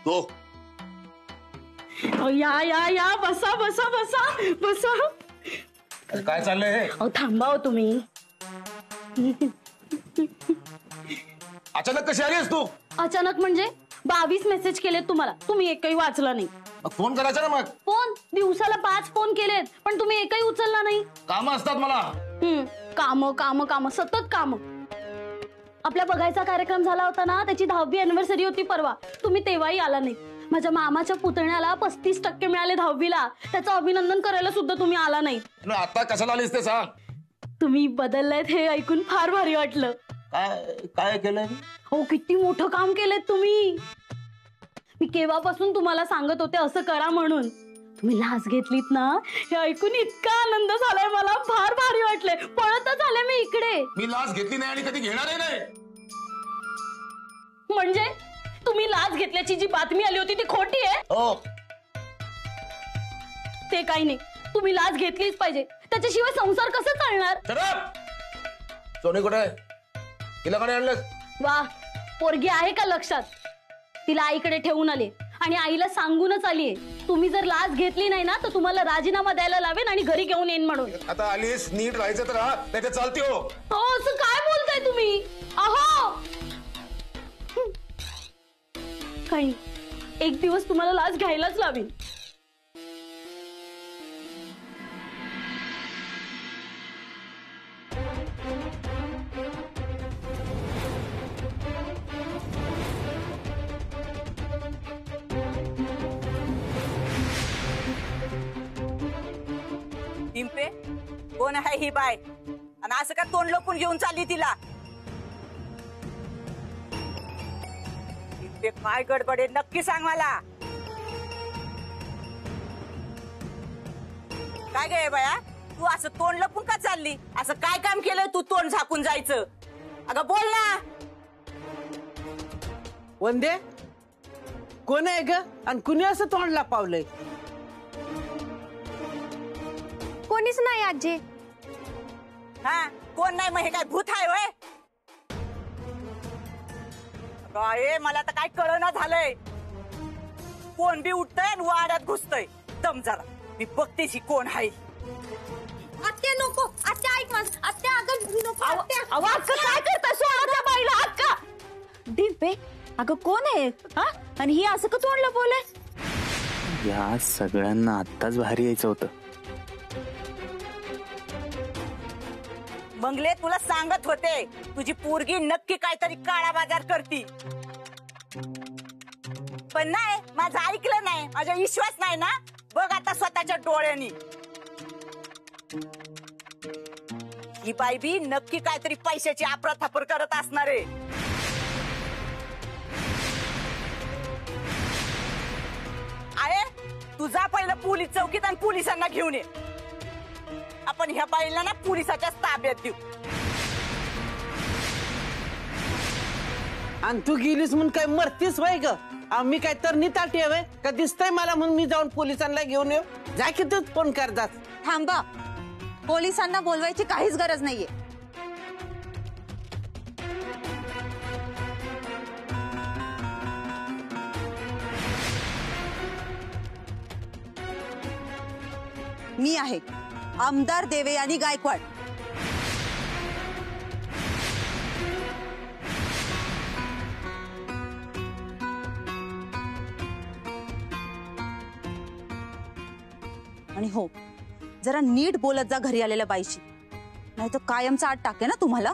तो या या या बसा बसा बसा बसा. काय चाललंय हे? थांबा हो तुम्ही. अचानक कशी आलीस तू? अचानक म्हणजे 22 मेसेज केलेत तुम्हाला, तुम्ही एकही वाचला नाही. फोन करायचा ना मग. फोन दिवसाला 5 फोन केलेत पण तुम्ही एकही उचलला नाही. काम असतात मला. काम काम काम सतत काम. आपल्या बघायचा कार्यक्रम झाला होता ना, त्याची 10वी अॅनिव्हर्सरी होती परवा, तुम्ही तेव्हाही आला नाही. माझ्या मामाच्या पुतण्याला 35% मिळाले 10वीला, त्याचं अभिनंदन करायला सुद्धा तुम्ही आला नाही. आता कशाला आलीस ते सांग. तुम्ही बदललायत हे ऐकून फार भारी वाटलं. काय केलंय? हो किती मोठं काम केलंय तुम्ही. मी केव्हापासून तुम्हाला सांगत होते असं करा म्हणून. तुम्ही लाच घेतलीत ना, हे ऐकून इतका आनंद झालाय मला, फार भारी वाटलंय. पळतच आले मी इकडे. मी लाच घेतली नाही आणि कधी घेणारही नाही. म्हणजे तुम्ही लाच घेतल्याची जी बातमी आली होती ती खोटी आहे? हो. ते काही नाही, तुम्ही लाच घेतलीच पाहिजे, त्याच्याशिवाय संसार कसं चालणार? सोनी कुठे आहे? तिला कडे आणलंस? वा, पोरगी आहे का लक्षात? तिला आईकडे ठेवून आले आणि आईला सांगूनच आलीये, तुम्ही जर लाच घेतली नाही ना तर तुम्हाला राजीनामा द्यायला लावेन आणि घरी घेऊन येईन म्हणून. आता आलीस नीट राहायचं तर हा, नाही चालते हो. असं काय बोलताय तुम्ही? अहो काही एक दिवस तुम्हाला लाच घ्यायलाच लावेन. टिंपे, कोण आहे ही बाय आणि असं का तोंड लपून घेऊन चालली तिला? टिंपे, काय गडबड आहे नक्की सांग मला. काय गे बाया, तू असं तोंड लपून का चालली? असं काय काम केलंय तू तोंड झाकून जायचं? अगं बोल ना. वंदे, कोण आहे ग आणि कुणी असं तोंड लपावलंय? कोणीच नाही आजी. हा, कोण नाही? मग हे काय भूत आहे वय? काय मला तर काय कळना झालंय. कोण बी उठतंय आणि वाड्यात घुसतंय. दम जरा, मी बघतेस ही कोण आहे. आत्या नको, आत्या ऐक माझं. आत्या अगं नको. आवाज काय करता? सोडा त्या बाईला. अक्का डिंपे, अगं कोण आहे हा? आणि ही असं का तोंड लपवलंय? या सगळ्यांना आत्ताच बाहेर यायचं होतं. मंगले, तुला सांगत होते तुझी पोरगी नक्की काहीतरी काळा बाजार करती, पण नाही, माझं ऐकलं नाही. माझा विश्वास नाही ना. बघ आता स्वतःच्या डोळ्यांनी. ही बाई बी नक्की काहीतरी पैशाची आपराथापर करत असणार आहे. आहे, तुझा पहिलं पोलीस चौकीत आणि पोलिसांना घेऊन ये. आपण ह्या बाईला ना पोलिसाच्या ताब्यात देऊ. आणि तू गेलीस म्हणून काय मरतीस वय ग? आम्ही काय तर निताटी हवे का? दिसतंय मला म्हणून मी जाऊन पोलिसांना घेऊन येऊ? जा की तूच फोन कर जा. थांबा, पोलिसांना बोलवायची काहीच गरज नाहीये. मी आहे आमदार देवयानी गायकवाड. आणि हो, जरा नीट बोलत जा घरी आलेल्या बाईशी, नाही तर कायमचा आत टाके ना तुम्हाला.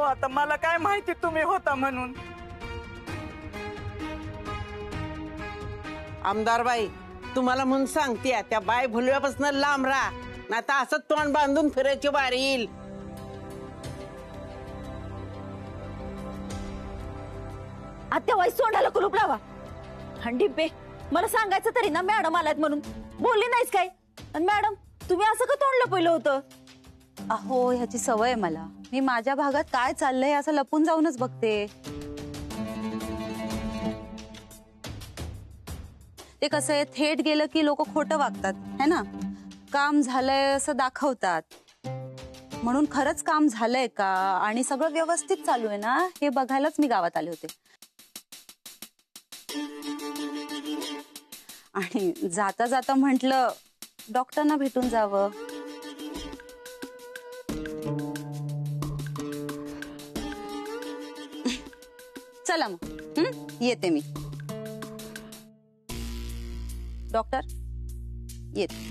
आता मला काय माहिती तुम्ही होता म्हणून. आमदार बाई, तुम्हाला म्हणून सांगते, त्या बाय भुलव्यापासून लांब राहा, नाही तर असं तोंड बांधून फिरायची बारी येईल. आत्या वाईस तोंडाला कुलूप लावा. डिंपे, मला सांगायचं तरी ना, मॅडम आलात म्हणून बोलली नाहीस काय? आणि मॅडम, तुम्ही असं का तोंड लपवलं होतं? अहो, ह्याची सवय आहे मला. मी माझ्या भागात काय चाललंय असं लपून जाऊनच बघते. ते कसं आहे, थेट गेलं की लोक खोटं वागतात है ना. काम झालंय असं दाखवतात. म्हणून खरंच काम झालंय का आणि सगळं व्यवस्थित चालू आहे ना हे बघायलाच मी गावात आले होते. आणि जाता जाता म्हटलं डॉक्टरना भेटून जावं. चला मग येते मी. डॉक्टर येते.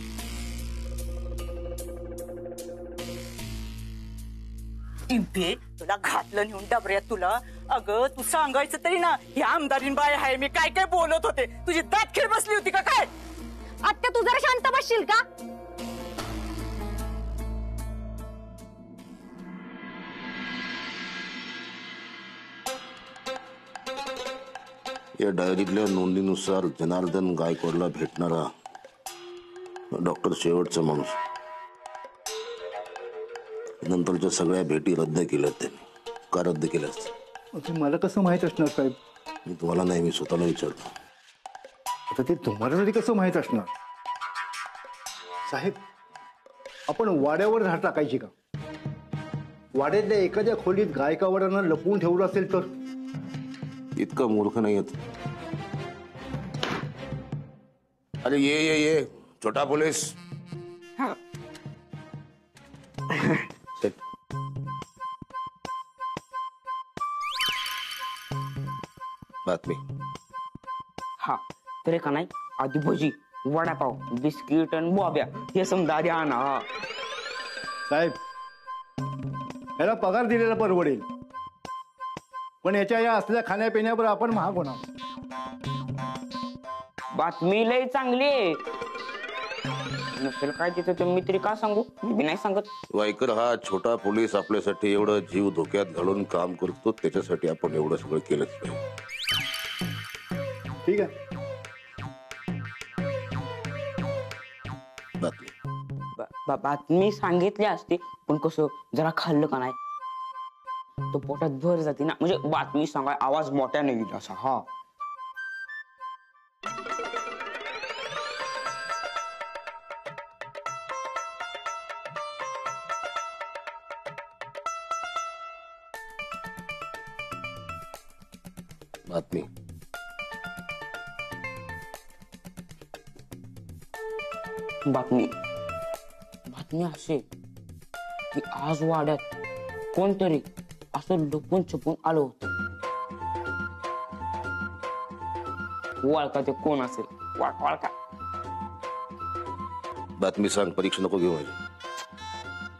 इम्पे तुला घातलं नेऊन डबऱ्यात तुला. अगं तू सांगायचं तरी ना, ही आमदारीन बाय आहे मी काय काय बोलत होते. तुझी दात खीळ बसली होती का काय? आत्या तू जरा शांत बसशील का? या डायरीतल्या नोंदीनुसार जनार्दन गायकवाडला भेटणारा डॉक्टर शेवटचा माणूस. नंतरच्या सगळ्या भेटी रद्द केल्यात त्यांनी. का रद्द केल्यास? ते मला कसं माहित असणार साहेब? मी तुम्हाला नाही, मी स्वतःला विचारतो. आता ते तुम्हाला तरी कसं माहित असणार साहेब? आपण वाड्यावर धाड टाकायची का? वाड्यातल्या एखाद्या खोलीत गायकवाडांना लपवून ठेवलं असेल तर? इतका मूर्ख नाही येत. अरे ये छोटा पोलीस. चल. बातमी. हा तरी का नाही, आधी भजी, वडापाव, बिस्किट आणि बॉब्या हे समजा आधी आणा. साहेब याला पगार दिलेला परवडेल, पण याच्या या असल्या खाण्यापिण्यावर आपण महाग होणार. बातमी लय चांगली आहे. नसेल काय तिथं तर मी तरी का सांगू? मी नाही सांगत. वायकर हा छोटा पोलीस आपल्यासाठी एवढं जीव धोक्यात घालून काम करतो, त्याच्यासाठी आपण एवढं सगळं केलंच पाहिजे. ठीक आहे. बातमी. बातमी सांगितली असती, पण कसं जरा खाल्लं का नाही तो पोटात भर जाते ना. म्हणजे बातमी सांगाय आवाज मोठ्याने येईल असा. हा बातमी. बातमी अशी की आज वाड्यात कोणतरी असं लपून छपून आलं होतं. वळका ते कोण असेल? वळका. बातमी सांग, परीक्षा नको घेऊ माझी.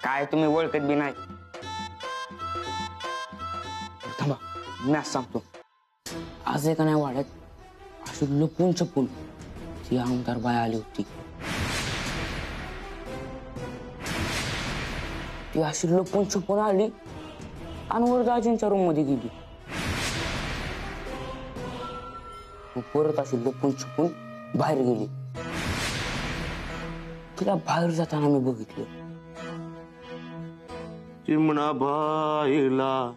काय तुम्ही ओळखत बी नाही? थांबा मॅच सांगतो. आज एका नाही वाड्यात अशी लपून छपून ती आमदार बाई आली होती. ती अशी लपून छपून आली आणि वरदाजींच्या रूम मध्ये गेली. परत अशी लपून छपून बाहेर गेली. तिला बाहेर जाताना मी बघितलं. चिमणा बाईला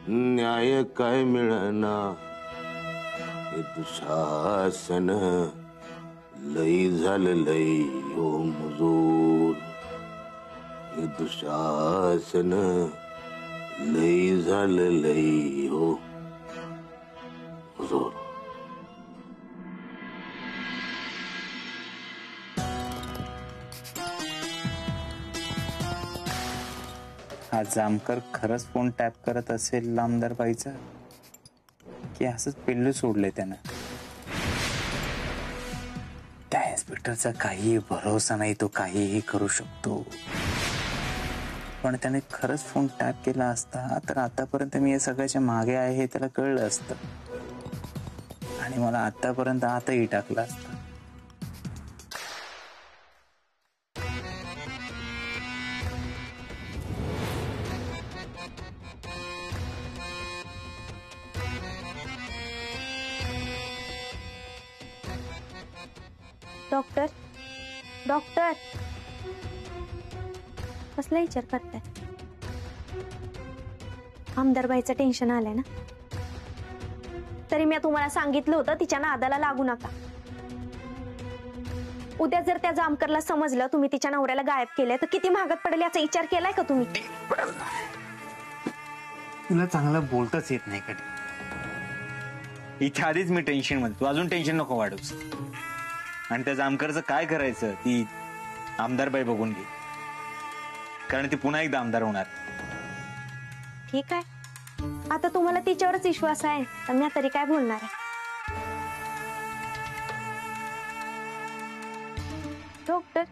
न्याय काय मिळना, हे दुःशासन लई झालं लई हो मुजूर. हे दुःशासन लई झालं लई हो मुजूर. हा जामकर खरंच फोन टॅप करत असेल आमदार बाईचा, की असंच पिल्लू सोडलंय त्यानं? त्या इन्स्पेक्टरचा काही भरोसा नाही, तो काहीही करू शकतो. पण त्याने खरंच फोन टॅप केला असता तर आतापर्यंत मी या सगळ्याच्या मागे आहे हे त्याला कळलं असतं आणि मला आतापर्यंत आतही टाकलं असतं. डॉक्टर डॉक्टर कसला विचार करताय? आमदारबाईचं टेन्शन आलंय ना? तरी मी तुम्हाला सांगितलं होतं तिच्या नादाला लागू नका. उद्या जर त्या जामकरला समजलं तुम्ही तिच्या नवऱ्याला गायब केलंय तर किती महागात पडेल याचा विचार केलाय का तुम्ही? तुला चांगलं बोलताच येत नाही कधी. इथे आधीच मी टेन्शन मध्ये, तू अजून टेन्शन नको वाढूस. आणि त्या जामकरचं काय करायचं ती आमदारबाई बघून घे, कारण ती पुन्हा एकदा आमदार होणार. ठीक आहे, आता तुम्हाला तिच्यावरच विश्वास आहे तर मी तरी काय बोलणार आहे. डॉक्टर,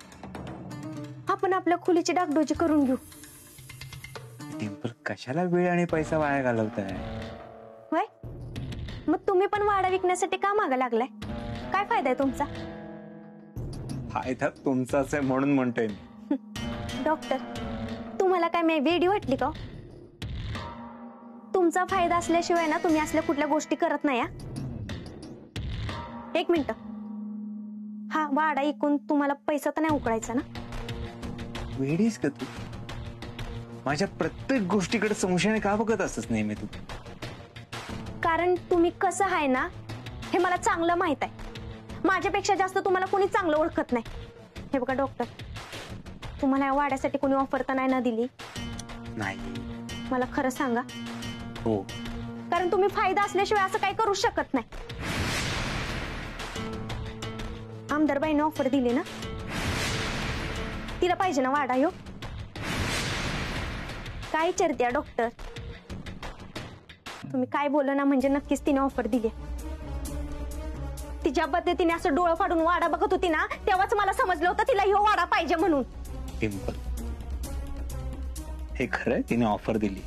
आपण आपल्या खोलीची डागडोजी करून घेऊ. डिंपल, कशाला वेळ आणि पैसा वाया घालवताय? होय, मग तुम्ही पण वाडा विकण्यासाठी का मागा लागलाय? काय फायदा आहे तुमचा? फायदा तुमचाच आहे म्हणून म्हणतोय मी. डॉक्टर, तुम्हाला काय मी वेडी वाटली का? तुमचा फायदा असल्याशिवाय ना तुम्ही असल्या कुठल्या गोष्टी करत नाही. एक मिनिट, हा वाडा इकून तुम्हाला पैसा तर नाही उकळायचा ना? वेडीस का तू? माझ्या प्रत्येक गोष्टीकडे संशयाने का बघत असतस नेहमी तू? कारण तुम्ही कसं आहे ना हे मला चांगलं माहित आहे. माझ्यापेक्षा जास्त तुम्हाला कोणी चांगलं ओळखत नाही. हे बघा डॉक्टर, तुम्हाला या वाड्यासाठी कोणी ऑफर तर नाही ना दिली? नाही. मला खरं सांगा. हो. कारण तुम्ही फायदा असल्याशिवाय असं काही करू शकत नाही. आमदारबाईने ऑफर दिली ना, तिला पाहिजे ना वाडा ह्यो? काय विचारते डॉक्टर? तुम्ही काय बोला ना, म्हणजे नक्कीच तिने ऑफर दिली. तिच्या पद्धतीने असं डोळं फाडून वाडा बघत होती ना, तेव्हाच मला समजलं होतं तिला ह्यो वाडा पाहिजे म्हणून. डिंपल, हे खरंय तिने ऑफर दिली,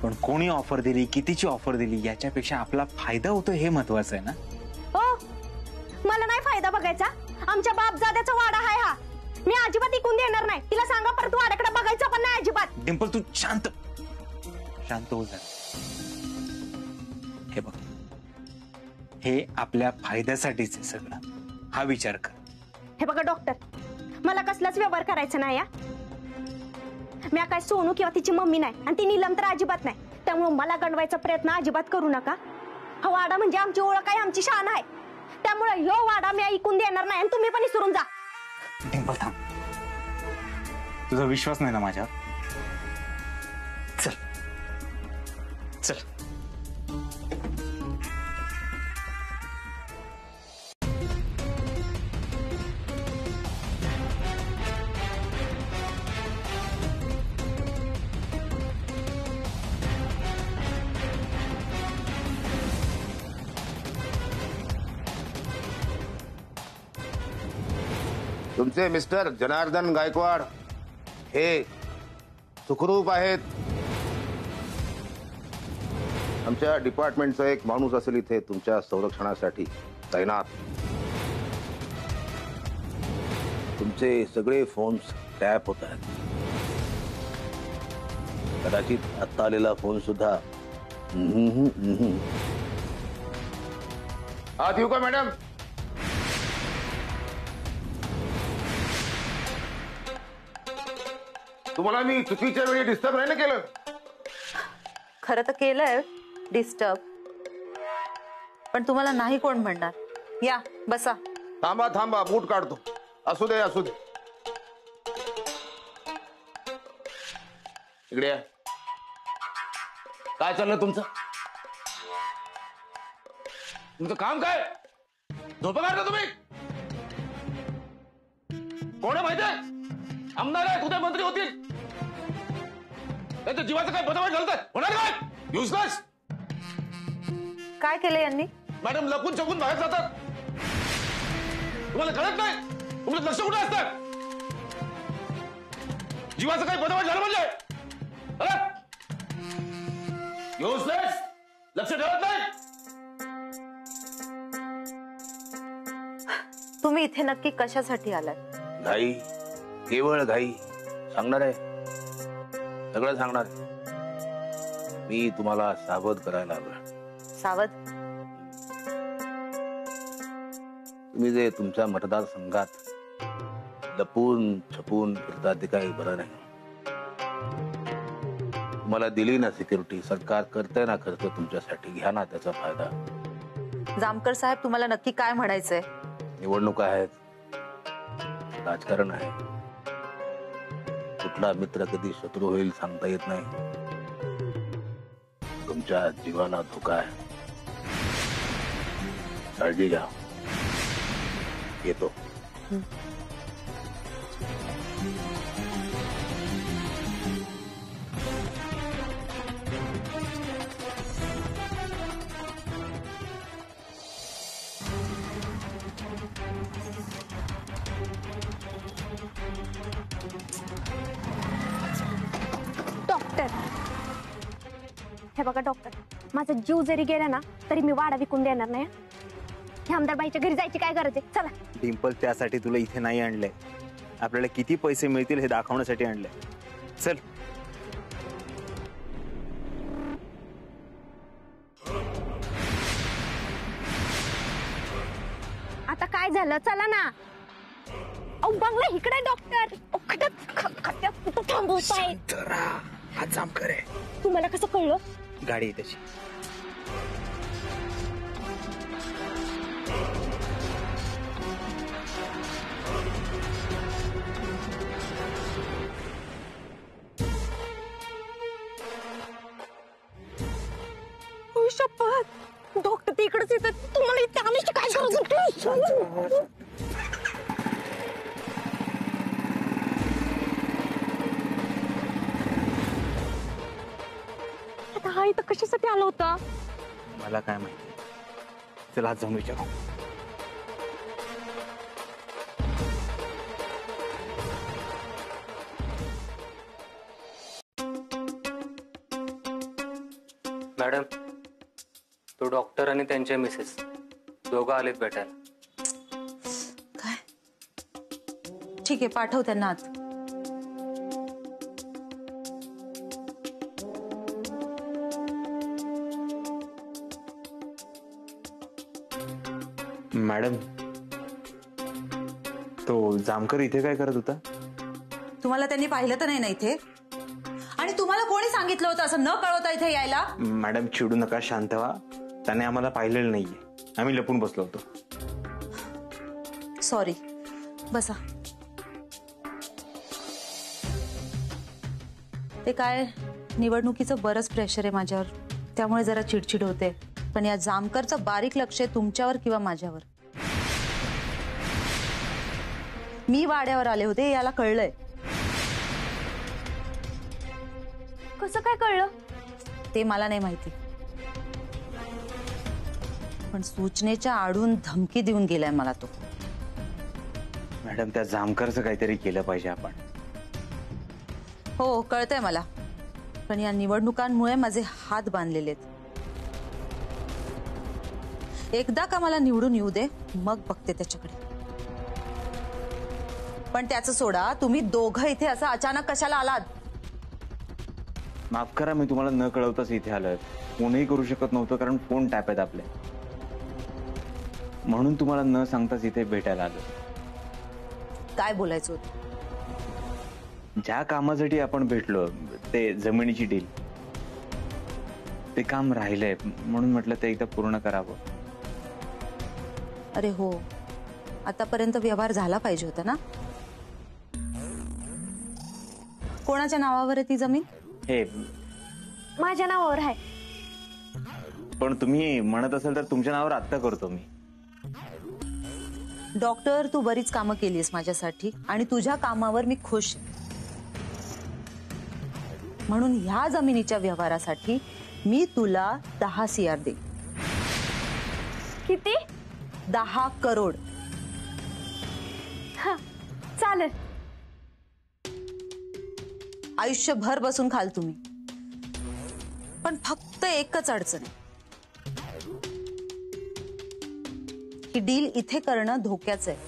पण कोणी ऑफर दिली, कितीची ऑफर दिली याच्यापेक्षा आपला फायदा होतो हे महत्वाचं आहे ना. हो, मला नाही फायदा बघायचा. आमच्या बापजाद्याचा वाडा आहे हा, मी अजिबात इकून देणार नाही. तिला सांगा परत वाड्याकडे बघायचं पण नाही अजिबात. डिंपल, तू शांत हो जा. हे बघ, हे आपल्या फायद्यासाठीच आहे सगळं, हा विचार कर. हे बघा डॉक्टर, मला कसलाच व्यवहार करायचा नाही. मी काय सोनू किंवा तिची मम्मी नाही, आणि ती नीलम तर अजिबात नाही. त्यामुळे मला गंडवायचा प्रयत्न अजिबात करू नका. हा वाडा म्हणजे आमची ओळख आहे, आमची शान आहे. त्यामुळे ह्यो वाडा मी ऐकून देणार नाही, आणि तुम्ही पण विसरून जा. डिंपल, थांब. तुझा विश्वास नाही ना माझ्यावर? चल चल. तुमचे मिस्टर जनार्दन गायकवाड हे सुखरूप आहेत. आमच्या डिपार्टमेंटचा एक माणूस असेल इथे तुमच्या संरक्षणासाठी तैनात. तुमचे सगळे फोन्स टॅप होत आहेत. कदाचित आता आलेला फोन सुद्धा. आत येऊ का मॅडम? तुम्हाला मी चुकीच्या वेळी डिस्टर्ब नाही ना केलं? खरं तर केलंय डिस्टर्ब, पण तुम्हाला नाही कोण म्हणणार. या बसा. थांबा थांबा, बूट काढतो. असू दे असू दे. इकडे या. काय चाललं तुमचं? तुमचं काम काय? झोपा काढता तुम्ही? कोण आहे माहितीये? आमदार आहे, उद्या मंत्री होतील. त्यांच्या जीवाचं काय बदल झालं होणार काय? युजलेस. काय केलं यांनी? मॅडम, लपून छपून बाहेर जातात. तुम्हाला कळत नाही? तुमचं लक्ष कुठे असतं? जीवाचं काही बदल झालं म्हणजे युजलेस. लक्ष ठेवत नाही. तुम्ही इथे नक्की कशासाठी आलात? घाई, केवळ घाई. सांगणार आहे, सगळं सांगणार. मी तुम्हाला सावध करायला आलोय. सावध? तुम्ही जे तुमच्या मतदारसंघात लपून छपून फिरता ते काही बरं नाही. तुम्हाला दिली ना सिक्युरिटी, सरकार करतंय ना खर्च तुमच्यासाठी. घ्या ना त्याचा फायदा. जामकर साहेब, तुम्हाला नक्की काय म्हणायचंय? निवडणुका आहेत, राजकारण आहे. कुठला मित्र कधी शत्रू होईल सांगता येत नाही. तुमच्या जीवाला धोका आहे. काळजी घ्या. येतो. डॉक्टर, हे बघा डॉक्टर, माझा जीव जरी गेला ना तरी मी वाडा विकून देणार नाही. ह्या आमदारबाईच्या घरी जायची काय गरज आहे? चला. डिंपल, त्यासाठी तुला इथे नाही आणलंय. आपल्याला किती पैसे मिळतील हे दाखवण्यासाठी आणलंय. चल. आता काय झालं? चला ना. अहो बंगला इकडे डॉक्टर. कुठं थांबवताय? हा जामकर आहे. तुम्हाला कसं कळलं? गाडी आहे त्याची. शपथ, डॉक्टर ते इकडेच येतात. तुम्हाला इथे आणायची काय गरज होती? आता हा इथं कशासाठी आला होता? मला काय माहिती. चला आज जाऊन विचारू. मॅडम, तो डॉक्टर आणि त्यांचे मिसेस दोघं आलेत भेटायला. काय? ठीक आहे, पाठव त्यांना आत. मॅडम, तो जामकर इथे काय करत होता? तुम्हाला त्यांनी पाहिलं तर नाही ना इथे? आणि तुम्हाला कोणी सांगितलं होतं असं न कळवता इथे यायला? मॅडम चिडू नका, शांत व्हा. त्याने आम्हाला पाहिलेलं नाहीये. आम्ही लपून बसलो होतो. सॉरी, बसा. ते काय, निवडणुकीचं बरंच प्रेशर आहे माझ्यावर, त्यामुळे जरा चिडचिड होते. पण या जामकरचं बारीक लक्ष आहे तुमच्यावर किंवा माझ्यावर. मी वाड्यावर आले होते, याला कळलंय. कसं काय कळलं? ते मला नाही माहिती, पण सूचनेच्या आडून धमकी देऊन गेलाय मला तो. मॅडम, त्या जामकरचं काहीतरी केलं पाहिजे आपण. हो, कळतंय मला, पण या निवडणुकांमुळे माझे हात बांधलेले आहेत. एकदा का मला निवडून येऊ दे, मग बघते त्याच्याकडे. पण त्याचं सोडा, तुम्ही दोघं इथे असं अचानक कशाला आलात? माफ करा, मी तुम्हाला न कळवताच इथे आलोय. फोनही करू शकत नव्हतं कारण फोन टॅप आहेत आपले. म्हणून तुम्हाला न सांगताच इथे भेटायला आलो. काय बोलायचं होतं? ज्या कामासाठी आपण भेटलो, ते जमिनीची डील, ते काम राहिलंय म्हणून म्हटलं ते एकदा पूर्ण करावं. अरे हो, आतापर्यंत व्यवहार झाला पाहिजे होता ना. कोणाच्या नावावर आहे ती जमीन? हे माझ्या नावावर आहे. पण तुम्ही म्हणत असाल तर तुमच्या नावावर आत्ता करतो मी. डॉक्टर, तू बरीच कामं केलीस माझ्यासाठी आणि तुझ्या कामावर मी खुश आहे. म्हणून ह्या जमिनीच्या व्यवहारासाठी मी तुला 10 CR दे. किती? 10 करोड. चालेल. आयुष्यभर बसून खाल तुम्ही, पण फक्त एकच अडचण आहे. ही डील इथे करणं धोक्याचं आहे.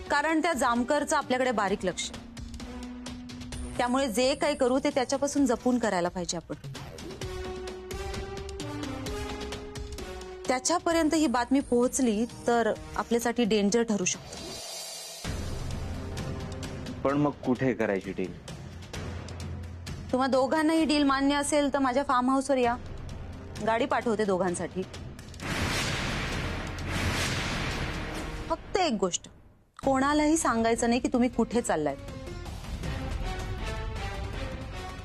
कारण त्या जामकरचं आपल्याकडे बारीक लक्ष. त्यामुळे जे काही करू ते त्याच्यापासून जपून करायला पाहिजे आपण. त्याच्यापर्यंत ही बातमी पोहोचली तर आपल्यासाठी डेंजर ठरू शकतो. पण मग कुठे करायची डील? तुम्हा दोघांना ही डील मान्य असेल तर माझ्या फार्म हाऊसवर या. गाडी पाठवते दोघांसाठी. एक गोष्ट, कोणालाही सांगायचं नाही की तुम्ही कुठे चाललाय.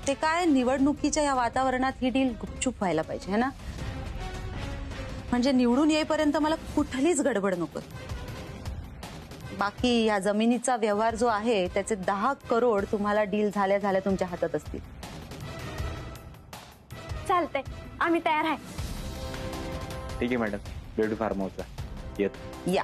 ते काय निवडणुकीच्या या वातावरणात ही डील गुपचूप व्हायला पाहिजे है ना. म्हणजे निवडून येईपर्यंत मला कुठलीच गडबड नको. बाकी या जमिनीचा व्यवहार जो आहे त्याचे 10 करोड तुम्हाला डील झाल्या झाल्या तुमच्या हातात असतील. चालतंय, आम्ही तयार आहे. ठीक आहे मॅडम, बेड फार्म हाऊसला येत. या